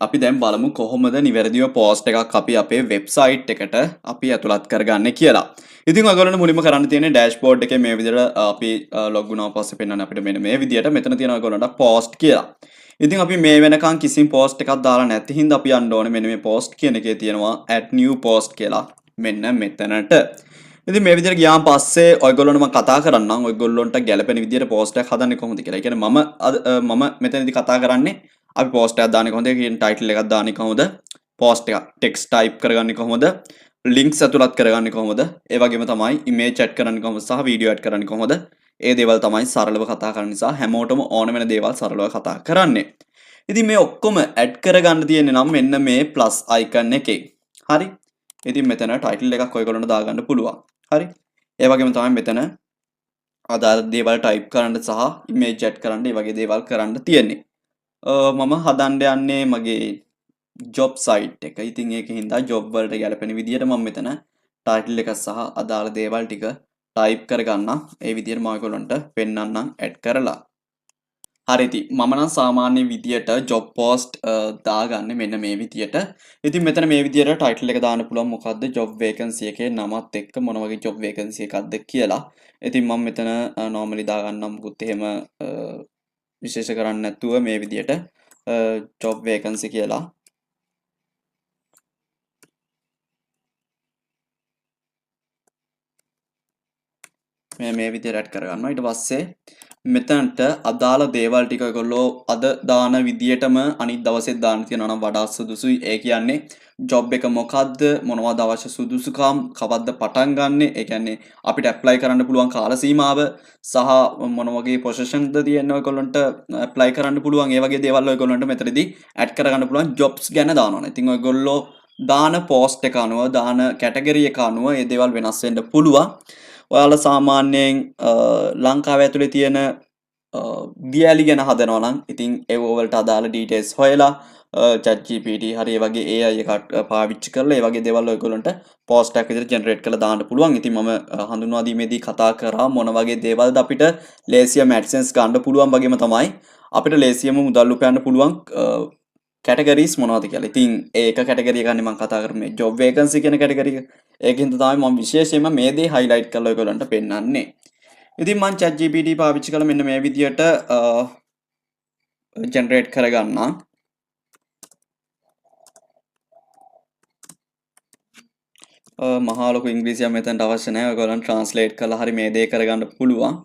අපි දැන් බලමු කොහොමද නිවැරදිව පෝස්ට් එකක් අපි අපේ වෙබ්සයිට් එකට අපි ඇතුළත් කරගන්නේ කියලා. ඉතින් ඔයගොල්ලන්ට මුලින්ම කරන්න තියෙන්නේ ඩෑෂ්බෝඩ් එකේ මේ විදිහට අපි ලොග් වුණාම පස්සේ පෙන්වන්නේ අපිට මෙන්න මේ විදිහට මෙතන තියෙනවා ඔයගොල්ලන්ට පෝස්ට් කියලා. ඉතින් අපි මේ වෙනකන් කිසිම පෝස්ට් එකක් දාලා නැති හින්දා අපි යන්න ඕනේ මෙන්න මේ පෝස්ට් කියන එකේ තියෙනවා add new post කියලා. මෙන්න මෙතනට. ඉතින් මේ විදිහට ගියාම පස්සේ ඔයගොල්ලන්ට මම කතා කරන්නම් ඔයගොල්ලන්ට ගැළපෙන විදිහට පෝස්ට් එකක් හදන්නේ කොහොමද කියලා. ඒ කියන්නේ මම මෙතනදී කතා කරන්නේ අපි පෝස්ට් එකක් දාන්නේ කොහොමද කියන ටයිටල් එකක් දාන්නේ කොහොමද පෝස්ට් එකක් ටෙක්ස්ට් ටයිප් කරගන්නේ කොහොමද ලින්ක්ස් ඇතුළත් කරගන්නේ කොහොමද ඒ වගේම තමයි ඉමේජ් ඇඩ් කරන්නේ කොහොමද සහ වීඩියෝ ඇඩ් කරන්නේ කොහොමද ඒ දේවල් තමයි සරලව කතා කරන්න නිසා හැමෝටම ඕන වෙන දේවල් සරලව කතා කරන්නේ. ඉතින් මේ ඔක්කොම ඇඩ් කරගන්න තියෙන්නේ නම් මෙන්න මේ ප්ලස් අයිකන් එකේ. හරි. ඉතින් මෙතන ටයිටල් එකක් ඔයගොල්ලන්ට දාගන්න පුළුවන්. හරි. ඒ වගේම තමයි මෙතන අදාළ දේවල් ටයිප් කරන්න සහ ඉමේජ් ඇඩ් කරන්න ඒ වගේ දේවල් කරන්න තියෙන්නේ. මම හදන්න යන්නේ මගේ ජොබ් සයිට් එක. ඉතින් ඒක හින්දා ජොබ් වලට ගැලපෙන විදිහට මම මෙතන ටයිටල් එක සහ අදාළ දේවල් ටික ටයිප් කරගන්නම්. ඒ විදිහට මම ඔයගොල්ලන්ට පෙන්වන්නම් ඇඩ් කරලා. හරි ඉතින් මම නම් සාමාන්‍ය විදියට ජොබ් පෝස්ට් දාගන්නේ මෙන්න මේ විදියට. ඉතින් මෙතන මේ විදියට ටයිටල් එක දාන්න පුළුවන් මොකද්ද ජොබ් වේකන්සි එකේ නමත් එක්ක මොන වගේ ජොබ් වේකන්සි එකක්ද කියලා. ඉතින් මම මෙතන normally දාගන්නම් මුකුත් එහෙම විශේෂ කරන්නේ නැතුව මේ විදියට ජොබ් වේකන්සි කියලා මේ විදිහට ඇඩ් කරගන්නවා. ඊට පස්සේ මෙතනට අදාළ දේවල් ටික ඔයගොල්ලෝ අද දාන විදියටම අනිත් දවසෙත් දාන්න තියෙනවා නම් වඩා සුදුසුයි. ඒ කියන්නේ ජොබ් එක මොකද්ද මොනවද අවශ්‍ය සුදුසුකම් කවද්ද පටන් ගන්නෙ ඒ කියන්නේ අපිට ඇප්ලයි කරන්න පුළුවන් කාල සීමාව සහ මොන වගේ පොසිෂන්ද තියෙන්නේ ඔයගොල්ලන්ට ඇප්ලයි කරන්න පුළුවන් ඒ වගේ දේවල් ඔයගොල්ලන්ට මෙතනදී ඇඩ් කරගන්න පුළුවන් ජොබ්ස් ගැන දානවනේ. ඉතින් ඔයගොල්ලෝ දාන පෝස්ට් එක අනුව දාන කැටගරි එක අනුව මේ දේවල් වෙනස් වෙන්න පුළුවන්. ඔයාලා සාමාන්‍යයෙන් ලංකාව ඇතුලේ තියෙන දියඇලි ගැන හදනවා නම් ඉතින් ඒව වලට අදාළ ඩීටේල්ස් හොයලා ChatGPT හරි ඒ වගේ AI එකක් පාවිච්චි කරලා ඒ වගේ දේවල් ඔයගොල්ලන්ට පෝස්ට් එකක් විදිහට ජෙනරේට් කරලා දාන්න පුළුවන්. ඉතින් මම හඳුන්වා දීමේදී කතා කරා මොන වගේ දේවල්ද අපිට ලේසියම AdSense ගන්න පුළුවන් වගේම තමයි අපිට ලේසියම මුදල් උපයන්න පුළුවන් කැටගරීස් මොනවද කියලා. ඉතින් ඒක කැටගරි එකන්නේ මම කතා කරන්නේ ජොබ් වේකන්සි කියන කැටගරි එක. ඒකින්ද තමයි මම විශේෂයෙන්ම මේ දේ highlight කරලා ඔයගොල්ලන්ට පෙන්නන්නේ. ඉතින් මම ChatGPT පාවිච්චි කරලා මෙන්න මේ විදියට ජෙනරේට් කරගන්නවා. මහා ලොකු ඉංග්‍රීසියක් මෙතනට අවශ්‍ය නැහැ. ඔයගොල්ලන් ට්‍රාන්ස්ලේට් කරලා හරි මේ දේ කරගන්න පුළුවන්.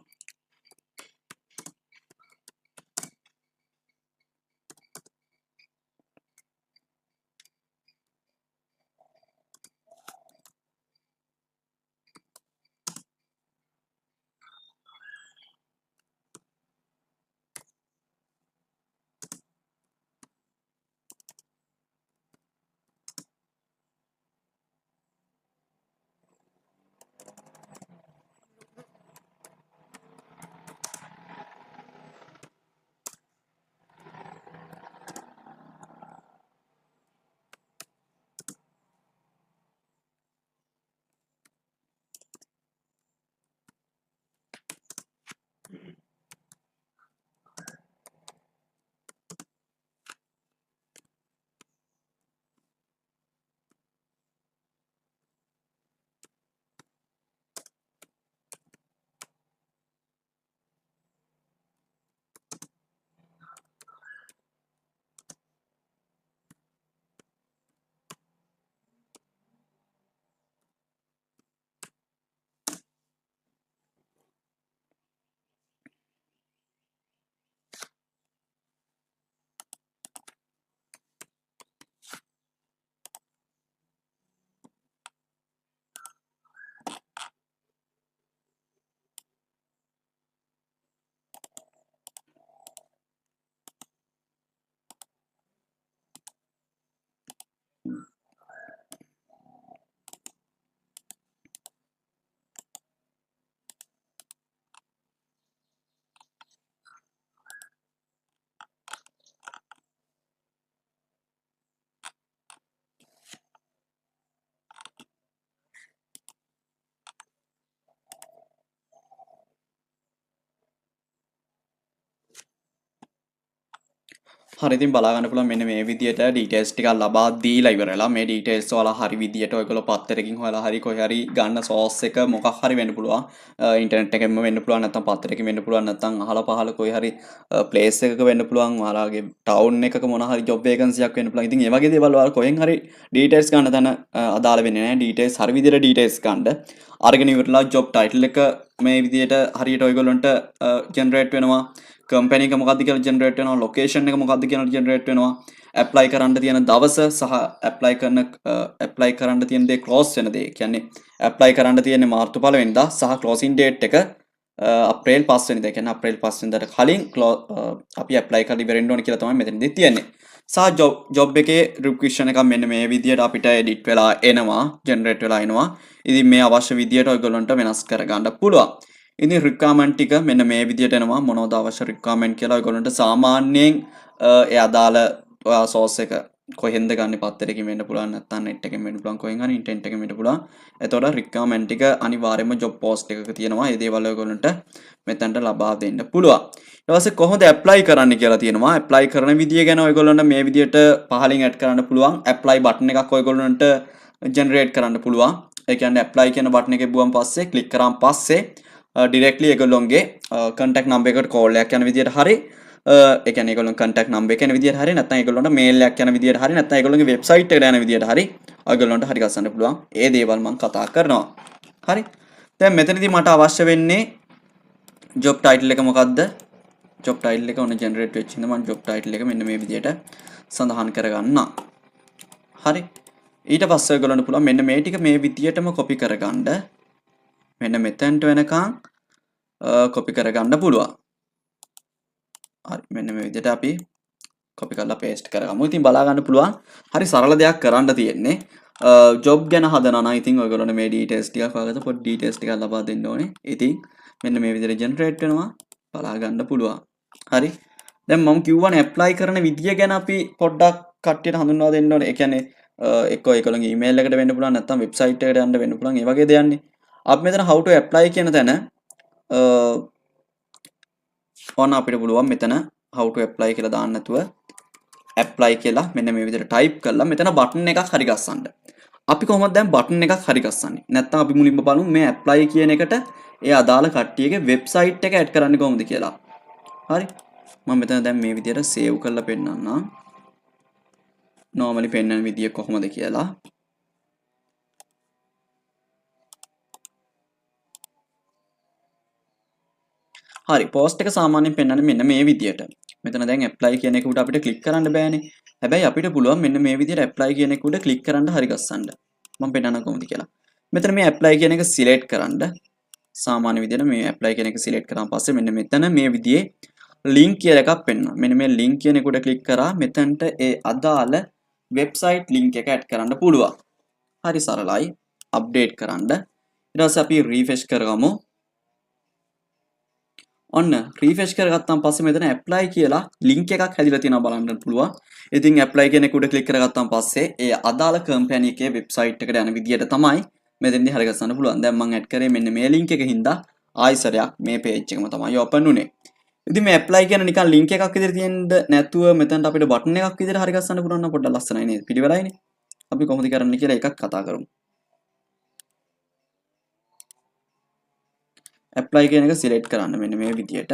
හරි ඉතින් බලා ගන්න පුළුවන් මෙන්න මේ විදියට ඩීටේල්ස් ටිකක් ලබා දීලා ඉවරලා මේ ඩීටේල්ස් වල හරි විදියට ඔයගොල්ලෝ පත්තරකින් හොයලා හරි කොහේ හරි ගන්න සෝස් එක මොකක් හරි වෙන්න පුළුවන් ඉන්ටර්නෙට් එකෙන්ම වෙන්න පුළුවන් නැත්නම් පත්තරකින් වෙන්න පුළුවන් නැත්නම් අහලා පහලා කොහේ හරි ප්ලේස් එකක වෙන්න පුළුවන් ඔයාලගේ ටවුන් එකක මොන හරි ජොබ් වේකන්සි එකක් වෙන්න පුළුවන් ඉතින් ඒ වගේ දේවල් ඔයාලා කොහෙන් හරි ඩීටේල්ස් ගන්න තැන අදාළ වෙන්නේ නැහැ ඩීටේල්ස් හරි විදියට ඩීටේල්ස් ගන්න අරගෙන ඉවරලා ජොබ් ටයිටල් එක මේ විදියට හරියට ඔයගොල්ලන්ට ජෙනරේට් වෙනවා කම්පැනි එක මොකක්ද කියලා ජෙනරේට් වෙනවා ලොකේෂන් එක මොකක්ද කියලා ජෙනරේට් වෙනවා ඇප්ලයි කරන්න තියෙන දවස සහ ඇප්ලයි කරන්න තියෙන දේ ක්ලෝස් වෙන දේ කියන්නේ ඇප්ලයි කරන්න තියෙන්නේ මාර්තු 1 වෙනිදා සහ ක්ලෝසින් ඩේට් එක අප්‍රේල් 5 වෙනිදා කියන්නේ අප්‍රේල් 5 වෙනිදාට කලින් අපි ඇප්ලයි කරලා ඉවරෙන්න ඕන කියලා තමයි මෙතනදී තියෙන්නේ සහ ජොබ් එකේ රික්වෙස්ට් එකක් මෙන්න මේ විදියට අපිට එඩිට් වෙලා එනවා ජෙනරේට් වෙලා එනවා ඉතින් මේ අවශ්‍ය විදියට ඔයගොල්ලන්ට වෙනස් කරගන්න පුළුවන් ඉතින් රික්වයර්මන්ට් ටික මෙන්න මේ විදියට එනවා මොනවද අවශ්‍ය රික්වයර්මන්ට් කියලා ඔයගොල්ලන්ට සාමාන්‍යයෙන් ඒ අදාළ ඔයා සෝස් එක කොහෙන්ද ගන්න පත්තරකින් වෙන්න පුළුවන් නැත්නම් net එකෙන් වෙන්න පුළුවන් කොහෙන් හරි ඉන්ටර්නෙට් එකෙන් වෙන්න පුළුවන් එතකොට රික්වයර්මන්ට් ටික අනිවාර්යයෙන්ම ජොබ් පෝස්ට් එකක තියෙනවා ඒ දේවල් ඔයගොල්ලන්ට මෙතනට ලබා දෙන්න පුළුවන් ඊට පස්සේ කොහොමද ඇප්ලයි කරන්න කියලා තියෙනවා ඇප්ලයි කරන විදිය ගැන ඔයගොල්ලන්ට මේ විදියට පහලින් ඇඩ් කරන්න පුළුවන් ඇප්ලයි බටන් එකක් ඔයගොල්ලන්ට ජෙනරේට් කරන්න පුළුවන් ඒ කියන්නේ ඇප්ලයි කියන බටන් එකේ බුවන් පස්සේ ක්ලික් කරාන් පස්සේ directly ඒගොල්ලොන්ගේ contact number එකට call එකක් යන විදියට හරි ඒ කියන්නේ ඒගොල්ලොන් contact number එක යන විදියට හරි නැත්නම් ඒගොල්ලොන්ට mail එකක් යන විදියට හරි නැත්නම් ඒගොල්ලොන්ගේ website එකට යන විදියට හරි ඔයගොල්ලොන්ට හරි ගස්සන්න පුළුවන් ඒ දේවල් මම කතා කරනවා හරි දැන් මෙතනදී මට අවශ්‍ය වෙන්නේ job title එක මොකක්ද job title එක ඔන්න generate වෙච්ච ඉඳන් මම job title එක මෙන්න මේ විදියට සඳහන් කරගන්නවා හරි ඊට පස්සේ ඔයගොල්ලන්ට පුළුවන් මෙන්න මේ ටික මේ විදියටම copy කරගන්න මෙන්න මෙතෙන්ට වෙනකන් copy කරගන්න පුළුවන්. හරි මෙන්න මේ විදිහට අපි copy කරලා paste කරගමු. ඉතින් බලා ගන්න පුළුවන්. හරි සරල දෙයක් කරන්න තියෙන්නේ. job ගැන හදනවා නම් ඉතින් ඔයගොල්ලෝනේ මේ details ටිකක් වගේද පොඩි details ටිකක් ලබා දෙන්න ඕනේ. ඉතින් මෙන්න මේ විදිහට generate වෙනවා. බලා ගන්න පුළුවන්. හරි. දැන් මම කිව්වනේ apply කරන විදිය ගැන අපි පොඩ්ඩක් කට්ටියට හඳුන්වා දෙන්න ඕනේ. ඒ කියන්නේ එක්ක ඒගොල්ලෝගේ email එකට වෙන්න පුළුවන් නැත්නම් website එකට යන්න වෙන්න පුළුවන්. ඒ වගේ දෙයක්නේ. අපි මෙතන how to apply කියන තැන ඔන්න අපිට පුළුවන් මෙතන how to apply කියලා දාන්න නැතුව apply කියලා මෙන්න මේ විදිහට type කරලා මෙතන button එකක් හරි ගස්සන්න. අපි කොහොමද දැන් button එකක් හරි ගස්සන්නේ? නැත්නම් අපි මුලින්ම බලමු මේ apply කියන එකට ඒ අදාළ කට්ටියගේ website එක add කරන්නේ කොහොමද කියලා. හරි. මම මෙතන දැන් මේ විදිහට save කරලා පෙන්නන්නම්. normally පෙන්නන විදිය කොහොමද කියලා. හරි post එක සාමාන්‍යයෙන් පෙන්වන්නේ මෙන්න මේ විදියට. මෙතන දැන් apply කියන එක උඩ අපිට click කරන්න බෑනේ. හැබැයි අපිට පුළුවන් මෙන්න මේ විදියට apply කියන එක උඩ click කරන්න හරි ගස්සන්න. මම පෙන්නන්න කොහොමද කියලා. මෙතන මේ apply කියන එක select කරන්න. සාමාන්‍ය විදියට මේ apply කියන එක select කරාන් පස්සේ මෙන්න මෙතන මේ විදිහේ link කියලා එකක් පෙන්වනවා. මෙන්න මේ link කියන එක උඩ click කරා මෙතනට ඒ අදාළ website link එක add කරන්න පුළුවන්. හරි සරලයි. update කරන්න. ඊට පස්සේ අපි refresh කරගමු. ඔන්න රිෆ්‍රෙෂ් කරගත්තාන් පස්සේ මෙතන apply කියලා link එකක් හැදිලා තියෙනවා බලන්න පුළුවන්. ඉතින් apply කියන එක උඩ click කරගත්තාන් පස්සේ ඒ අදාළ company එකේ website එකට යන විදියට තමයි මෙතෙන්දී හරි ගස්සන්න පුළුවන්. දැන් මම add කරේ මෙන්න මේ link එක හින්දා ආයිසරයක් මේ page එකම තමයි open උනේ. ඉතින් මේ apply කියන නිකන් link එකක් විදිහට තියෙන්න නැතුව මෙතනට අපිට button එකක් විදිහට හරි ගස්සන්න පුළුවන් නම් පොඩ්ඩක් ලස්සනයි නේද? පිළිවෙලයිනේ. අපි කොහොමද කරන්නේ කියලා එකක් කතා කරමු. apply කියන එක select කරන්න මෙන්න මේ විදියට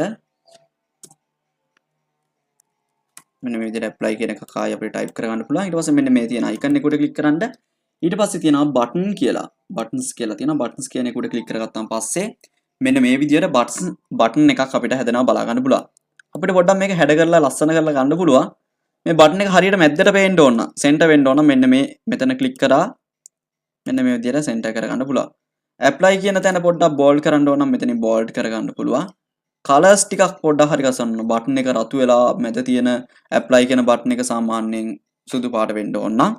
මෙන්න මේ විදියට apply කියන එක කායි අපිට type කරගන්න පුළුවන් ඊට පස්සේ මෙන්න මේ තියෙන icon එක උඩ click කරන්න ඊට පස්සේ තියෙනවා button කියලා buttons කියලා තියෙනවා buttons කියන එක උඩ click කරගත්තාන් පස්සේ මෙන්න මේ විදියට button එකක් අපිට හැදෙනවා බලා ගන්න පුළුවන් අපිට පොඩ්ඩක් මේක හැඩ කරලා ලස්සන කරලා ගන්න පුළුවන් මේ button එක හරියට මැද්දට පේන්න ඕන center වෙන්න ඕන මෙන්න මේ මෙතන click කරා මෙන්න මේ විදියට center කරගන්න පුළුවන් apply කියන තැන පොඩ්ඩක් bold කරන්න ඕන නම් මෙතනින් bold කරගන්න පුළුවන් colors ටිකක් පොඩ්ඩක් හරි ගසන්න ඕන button එක රතු වෙලා මැද තියෙන apply කියන button එක සාමාන්‍යයෙන් සුදු පාට වෙන්න ඕන නම්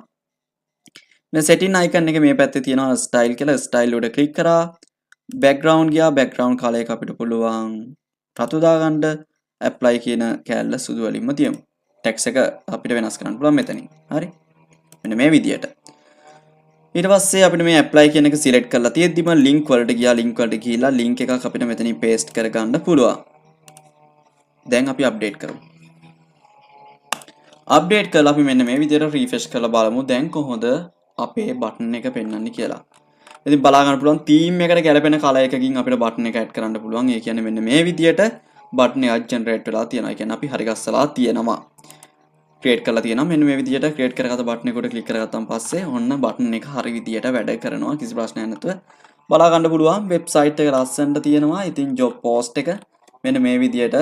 මේ setting icon එක මේ පැත්තේ තියෙනවා style කියලා style උඩ click කරා background ගියා background color එක අපිට පුළුවන් රතු දාගන්න apply කියන කැල්ල සුදු වලින්ම තියමු text එක අපිට වෙනස් කරන්න පුළුවන් මෙතනින් හරි මෙන්න මේ විදියට ඊට පස්සේ අපිට මේ apply කියන එක select කරලා තියෙද්දිම link වලට ගිහිලා link එකක් අපිට මෙතනින් paste කරගන්න පුළුවන්. දැන් අපි update කරමු. අප්ඩේට් කරලා අපි මෙන්න මේ විදිහට රීෆ්‍රෙෂ් කරලා බලමු දැන් කොහොමද අපේ බටන් එක පෙන්වන්නේ කියලා. ඉතින් බලා ගන්න පුළුවන් තීම් එකට ගැලපෙන කලර් එකකින් අපිට බටන් එක ඇඩ් කරන්න පුළුවන්. ඒ කියන්නේ මෙන්න මේ විදිහට බටන් එකක් ජෙනරේට් වෙලා තියෙනවා. ඒ කියන්නේ අපි හරි ගස්සලා තියෙනවා. ක්‍රියේට් කරලා තියෙනවා. මෙන්න මේ විදිහට ක්‍රියේට් කරගත්ත බටන් එකට ක්ලික් කරගත්තාන් පස්සේ ඔන්න බටන් එක හරි විදිහට වැඩ කරනවා. කිසි ප්‍රශ්නයක් නැතුව බලා ගන්න පුළුවන්. වෙබ්සයිට් එක ලස්සනට තියෙනවා. ඉතින් ජොබ් පෝස්ට් එක මෙන්න මේ විදිහට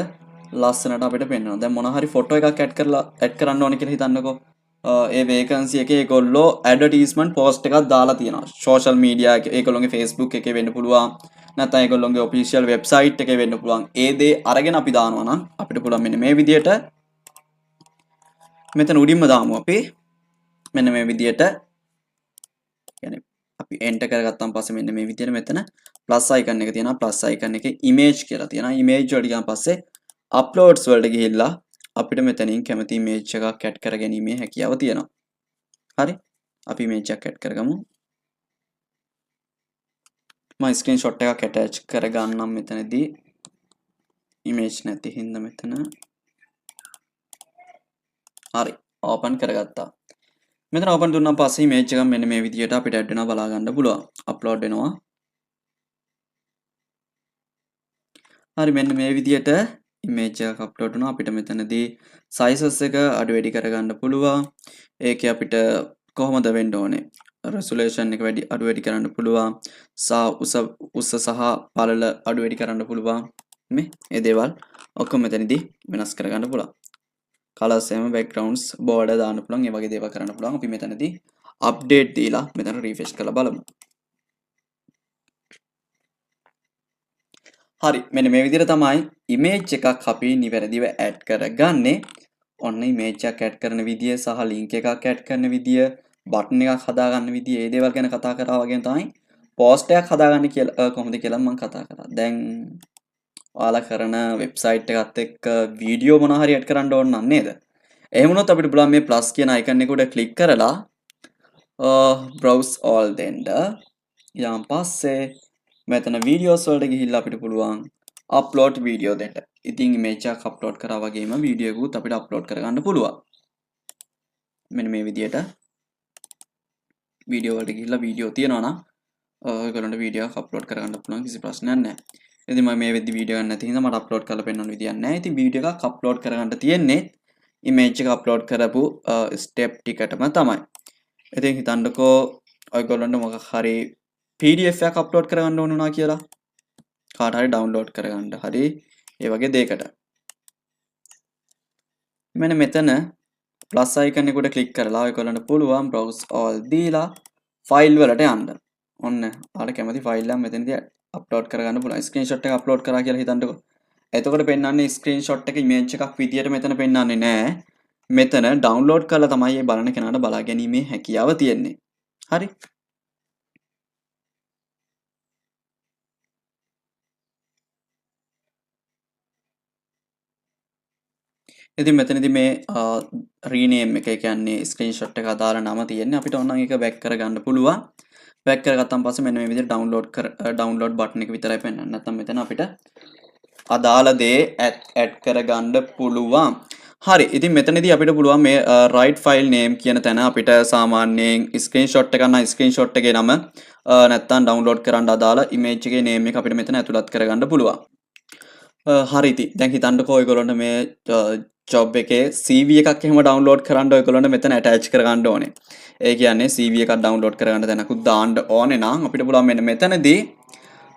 ලස්සනට අපිට පෙන්වනවා. දැන් මොන හරි ෆොටෝ එකක් ඇඩ් කරන්න ඕනේ කියලා හිතන්නකෝ. ඒ වේකන්සි එකේ ඒගොල්ලෝ ඇඩ්වර්ටයිස්මන්ට් පෝස්ට් එකක් දාලා තියෙනවා. සෝෂල් මීඩියා එකේ ඒගොල්ලෝගේ Facebook එකේ වෙන්න පුළුවන්. නැත්නම් ඒගොල්ලෝගේ ඔෆිෂියල් වෙබ්සයිට් එකේ වෙන්න පුළුවන්. ඒ දේ අරගෙන අපි දානවා නම් අපිට පුළුවන් මෙන්න මේ විදිහට මෙතන උඩින්ම දාමු අපි මෙන්න මේ විදිහට يعني අපි එන්ටර් කරගත්තාන් පස්සේ මෙන්න මේ විදිහට මෙතන ප්ලස් අයිකන් එක තියෙනවා ප්ලස් අයිකන් එකේ ඉමේජ් කියලා තියෙනවා ඉමේජ් වලට ගියාන් පස්සේ අප්ලෝඩ්ස් වලට ගිහිල්ලා අපිට මෙතනින් කැමති ඉමේජ් එකක් ඇඩ් කරගැනීමේ හැකියාව තියෙනවා හරි අපි ඉමේජ් එකක් ඇඩ් කරගමු මම ස්ක්‍රීන්ෂොට් එකක් ඇටච් කරගන්නම් මෙතනදී ඉමේජ් නැති හින්දා මෙතන හරි ඕපන් කරගත්තා මෙතන ඕපන් දුන්නාන් පස්සේ ඉමේජ් එක මෙන්න මේ විදිහට අපිට ඇඩ් වෙනවා බලා ගන්න පුළුවන් අප්ලෝඩ් වෙනවා හරි මෙන්න මේ විදිහට ඉමේජ් එකක් අප්ලෝඩ් වුණා අපිට මෙතනදී sizes එක අඩු වැඩි කරගන්න පුළුවන් ඒකේ අපිට කොහොමද වෙන්න ඕනේ resolution එක වැඩි අඩු වැඩි කරන්න පුළුවන් උස සහ පළල අඩු වැඩි කරන්න පුළුවන් මේ ඒ දේවල් ඔක්කොම මෙතනදී වෙනස් කරගන්න පුළුවන් colors එහෙම backgrounds border දාන්න පුළුවන් ඒ වගේ දේවල් කරන්න පුළුවන් අපි මෙතනදී update දීලා මෙතන refresh කරලා බලමු හරි මෙන්න මේ විදිහට තමයි image එකක් අපි නිවැරදිව add කරගන්නේ ඔන්න image එකක් add කරන විදිය සහ link එකක් add කරන විදිය button එකක් හදාගන්න විදිය ඒ දේවල් ගැන කතා කරා වගේ තමයි post එකක් හදාගන්න කියලා කොහොමද කියලා මම කතා කරා දැන් ඔයාලා කරන වෙබ්සයිට් එකත් එක්ක වීඩියෝ මොනවා හරි ඇඩ් කරන්න ඕන නම් නේද? එහෙම වුණොත් අපිට පුළුවන් මේ ප්ලස් කියන අයිකන් එක උඩ ක්ලික් කරලා browse all දෙන්න. ඊට පස්සේ මෙතන වීඩියෝස් වලට ගිහිල්ලා අපිට පුළුවන් upload වීඩියෝ දෙන්න. ඉතින් image එකක් upload කරා වගේම වීඩියෝ එකකුත් අපිට upload කරගන්න පුළුවන්. මෙන්න මේ විදිහට වීඩියෝ වලට ගිහිල්ලා වීඩියෝ තියනවා නම් ඔයගොල්ලන්ට වීඩියෝ එකක් upload කරගන්න පුළුවන් කිසි ප්‍රශ්නයක් නැහැ. ඉතින් මම මේ වෙද්දි වීඩියෝ ගන්න නැති හින්දා මට අප්ලෝඩ් කරලා පෙන්වන්න විදියක් නැහැ. ඉතින් වීඩියෝ එකක් අප්ලෝඩ් කරගන්න තියෙන්නේ ඉමේජ් එක අප්ලෝඩ් කරපු ස්ටෙප් ටිකටම තමයි. ඉතින් හිතන්නකෝ ඔයගොල්ලන්ට මොකක් හරි PDF එකක් අප්ලෝඩ් කරගන්න ඕන වුණා කියලා. කාට හරි ඩවුන්ලෝඩ් කරගන්න හරි ඒ වගේ දෙයකට. මෙන්න මෙතන ප්ලස් අයිකන් එකට ක්ලික් කරලා ඔයගොල්ලන්ට පුළුවන් browse all දීලා ෆයිල් වලට යන්න. ඔන්න ඔයාලා කැමති ෆයිල් එකක් මෙතනදී අප්ලෝඩ් කරගන්න පුළුවන් ස්ක්‍රීන්ෂොට් එක අප්ලෝඩ් කරා කියලා හිතන්නකෝ එතකොට පෙන්වන්නේ ස්ක්‍රීන්ෂොට් එක ඉමේජ් එකක් විදියට මෙතන පෙන්වන්නේ නැහැ මෙතන ඩවුන්ලෝඩ් කරලා තමයි මේ බලන කෙනාට බලා ගැනීමේ හැකියාව තියෙන්නේ හරි ඉතින් මෙතනදී මේ රීනේම් එක කියන්නේ ස්ක්‍රීන්ෂොට් එක අදාළ නම තියෙන්නේ අපිට ඕන නම් ඒක බෑක් කරගන්න පුළුවන් බෑක් කරගත්තාන් පස්සේ මෙන්න මේ විදිහට ඩවුන්ලෝඩ් බටන් එක විතරයි පෙන්වන්නේ නැත්නම් මෙතන අපිට අදාළ දේ ඇඩ් කරගන්න පුළුවන් හරි ඉතින් මෙතනදී අපිට පුළුවන් මේ right file name කියන තැන අපිට සාමාන්‍යයෙන් screenshot එක ගන්න screenshot එකේ නම නැත්නම් download කරන්න අදාළ image එකේ name එක අපිට මෙතන ඇතුළත් කරගන්න පුළුවන් හරි ඉතින් දැන් හිතන්නකෝ ඔයගොල්ලන්ට මේ job එකේ CV එකක් එහෙම download කරන්න ඔයගොල්ලන්ට මෙතන attach කරගන්න ඕනේ ඒ කියන්නේ CV එකක් download කරගන්න තැනකුත් දාන්න ඕනේ නම් අපිට පුළුවන් මෙන්න මෙතනදී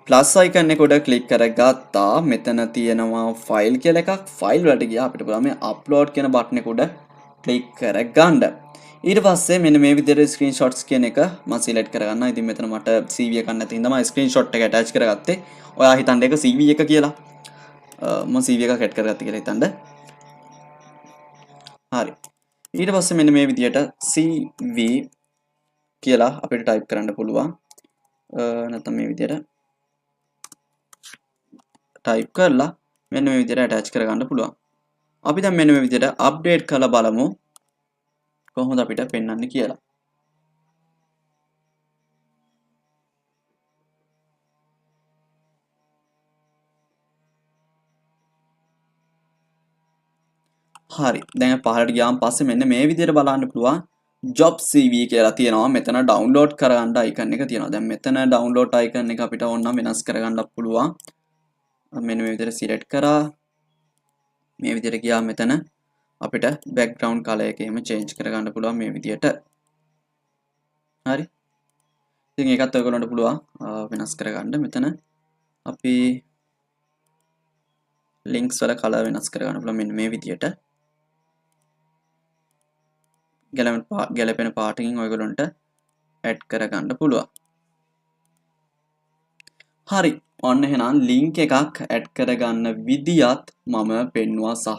ප්ලස් අයිකන් එක උඩ ක්ලික් කරගත්තා මෙතන තියෙනවා ෆයිල් කියලා එකක් ෆයිල් වලට ගියා අපිට පුළුවන් මේ අප්ලෝඩ් කියන බටන් එක උඩ ක්ලික් කරගන්න ඊට පස්සේ මෙන්න මේ විදිහට ස්ක්‍රීන්ෂොට්ස් කියන එක මම සිලෙක්ට් කරගන්නවා ඉතින් මෙතන මට CV එකක් නැති හින්දා මම ස්ක්‍රීන්ෂොට් එක ඇටච් කරගත්තේ ඔයා හිතන්න ඒක CV එක කියලා මම CV එකක් ඇඩ් කරගත්තා කියලා හිතන්න හරි ඊට පස්සේ මෙන්න මේ විදිහට CV කියලා අපිට ටයිප් කරන්න පුළුවන් නැත්නම් මේ විදිහට ටයිප් කරලා මෙන්න මේ විදිහට ඇටච් කරගන්න පුළුවන්. අපි දැන් මෙන්න මේ විදිහට අප්ඩේට් කරලා බලමු කොහොමද අපිට පෙන්වන්නේ කියලා. හරි. දැන් පහළට ගියාම පස්සේ මෙන්න මේ විදිහට බලන්න පුළුවන් job CV කියලා තියෙනවා. මෙතන download කරගන්න icon එක තියෙනවා. දැන් මෙතන download icon එක අපිට ඕන නම් වෙනස් කරගන්නත් පුළුවන්. මෙන්න මේ විදිහට select කරා. මේ විදිහට ගියාම මෙතන අපිට background color එක එහෙම change කරගන්න පුළුවන් මේ විදිහට. හරි. ඉතින් ඒකත් ඔයගොල්ලන්ට පුළුවන් වෙනස් කරගන්න. මෙතන අපි links වල color වෙනස් කරගන්න පුළුවන් මෙන්න මේ විදිහට. ගැලපෙන පාටකින් ඔයගොල්ලන්ට add කරගන්න පුළුවන්. හරි. ඔන්න එහෙනම් link එකක් add කරගන්න විදියත් මම පෙන්වුවා සහ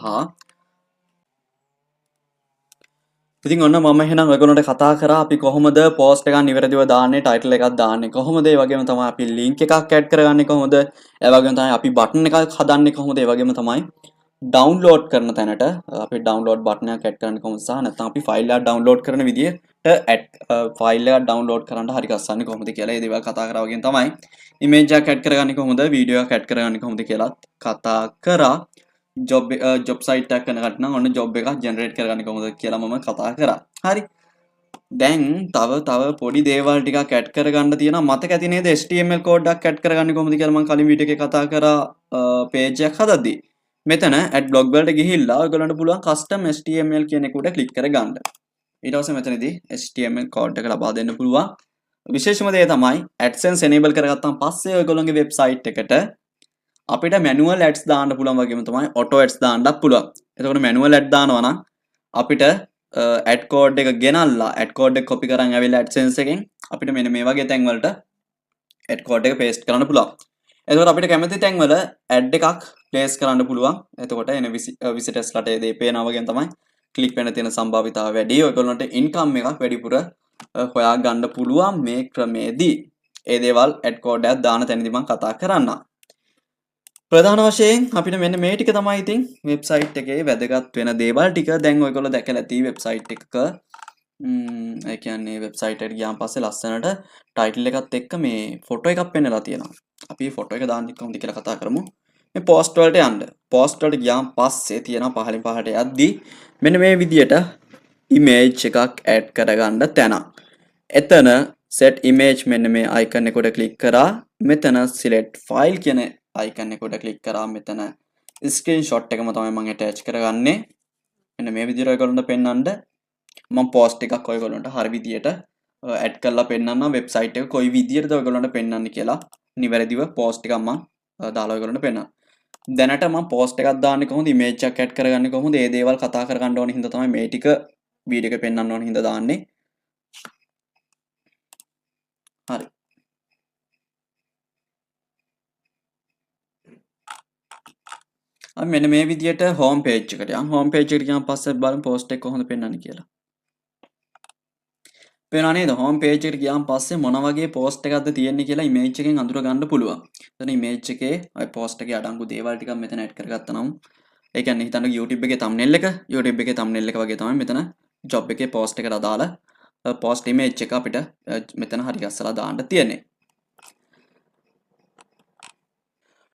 ඉතින් ඔන්න මම එහෙනම් ඔයගොල්ලන්ට කතා කරා අපි කොහොමද post එකක් නිවැරදිව දාන්නේ title එකක් දාන්නේ කොහොමද ඒ වගේම තමයි අපි link එකක් add කරගන්නේ කොහොමද ඒ වගේම තමයි අපි button එකක් හදන්නේ කොහොමද ඒ වගේම තමයි download කරන තැනට අපි download button එකක් add කරන්නේ කොහොමද සහ නැත්නම් අපි file එකක් download කරන විදියට file එකක් download කරන්න හරි ගස්සන්නේ කොහොමද කියලා ඒ දේවල් කතා කරා වගේ තමයි image එකක් add කරගන්නේ කොහොමද video එකක් add කරගන්නේ කොහොමද කියලා කතා කරා job site එකක් කරනකට නම් ඔන්න job එකක් generate කරගන්නේ කොහොමද කියලා මම කතා කරා. හරි. දැන් තව පොඩි දේවල් ටිකක් add කරගන්න තියෙනවා. මතක ඇති නේද HTML code එකක් add කරගන්නේ කොහොමද කියලා මම කලින් වීඩියෝ එකේ කතා කරා page එකක් හදද්දී. මෙතන add blog වලට ගිහිල්ලා ඔයගොල්ලන්ට පුළුවන් custom HTML කියන එක උඩ click කරගන්න. ඊට පස්සේ මෙතනදී HTML code එක ලබා දෙන්න පුළුවන්. විශේෂම දේ තමයි AdSense enable කරගත්තාම පස්සේ ඔයගොල්ලෝගේ website එකට අපිට manual ads දාන්න පුළුවන් වගේම තමයි auto ads දාන්නත් පුළුවන්. එතකොට manual ad දානවා නම් අපිට ad code එක ගෙනල්ලා ad code එක copy කරන් ඇවිල්ලා AdSense එකෙන් අපිට මෙන්න මේ වගේ තැන් වලට ad code එක paste කරන්න පුළුවන්. එතකොට අපිට කැමති තැන් වල ad එකක් place කරන්න පුළුවන්. එතකොට එන visitors ලට ඒ දේ පේනවා වගේම තමයි click වෙන්න තියෙන සම්භාවිතාවය වැඩි. ඔයගොල්ලන්ට income එකක් වැඩිපුර හොයා ගන්න පුළුවන් මේ ක්‍රමේදී. ඒ දේවල් ad code එකක් දාන තැනදී මම කතා කරන්නම්. ප්‍රධාන වශයෙන් අපිට මෙන්න මේ ටික තමයි ඉතින් වෙබ්සයිට් එකේ වැදගත් වෙන දේවල් ටික දැන් ඔයගොල්ලෝ දැකලා ඇති වෙබ්සයිට් එකක ඒ කියන්නේ වෙබ්සයිට් එකට ගියාන් පස්සේ ලස්සනට ටයිටල් එකත් එක්ක මේ ෆොටෝ එකක් පෙන්නලා තියෙනවා. අපි ෆොටෝ එක දාන්නේ කොහොමද කියලා කතා කරමු. මේ පෝස්ට් වලට යන්න. පෝස්ට් වලට ගියාන් පස්සේ තියෙනවා පහලින් පහලට යද්දී මෙන්න මේ විදියට image එකක් add කරගන්න තැන. එතන set image මෙන්න මේ icon එක උඩ click කරා. මෙතන select file කියන icon එක උඩ click කරා. මෙතන screenshot එකම තමයි මම attach කරගන්නේ. මෙන්න මේ විදිහට ඔයගොල්ලන්ට පෙන්වන්න මම post එකක් ඔයගොල්ලන්ට හරි විදියට add කරලා පෙන්වන්නම් website එක කොයි විදියටද ඔයගොල්ලන්ට පෙන්වන්නේ කියලා නිවැරදිව post එකක් මම දාලා ඔයගොල්ලන්ට පෙන්වන්නම්. දැනට මම post එකක් දාන්නේ කොහොමද image එකක් add කරගන්නේ කොහොමද මේ දේවල් කතා කරගන්න ඕන හින්දා තමයි මේ ටික වීඩියෝ එකේ පෙන්වන්න ඕන හින්දා දාන්නේ. හරි. අපි මෙන්න මේ විදියට home page එකට යන් home page එකට ගියාන් පස්සේ බලමු post එක කොහොමද පෙන්වන්නේ කියලා. පේනවා නේද home page එකට ගියාන් පස්සේ මොන වගේ post එකක්ද තියෙන්නේ කියලා image එකෙන් අඳුර ගන්න පුළුවන්. එතන image එකේ ඔය post එකේ අඩංගු දේවල් ටිකක් මෙතන add කරගත්තා නම් ඒ කියන්නේ හිතන්න YouTube එකේ thumbnail එක වගේ තමයි මෙතන job එකේ post එකට අදාළ post image එක අපිට මෙතන හරි ගස්සලා දාන්න තියෙන්නේ.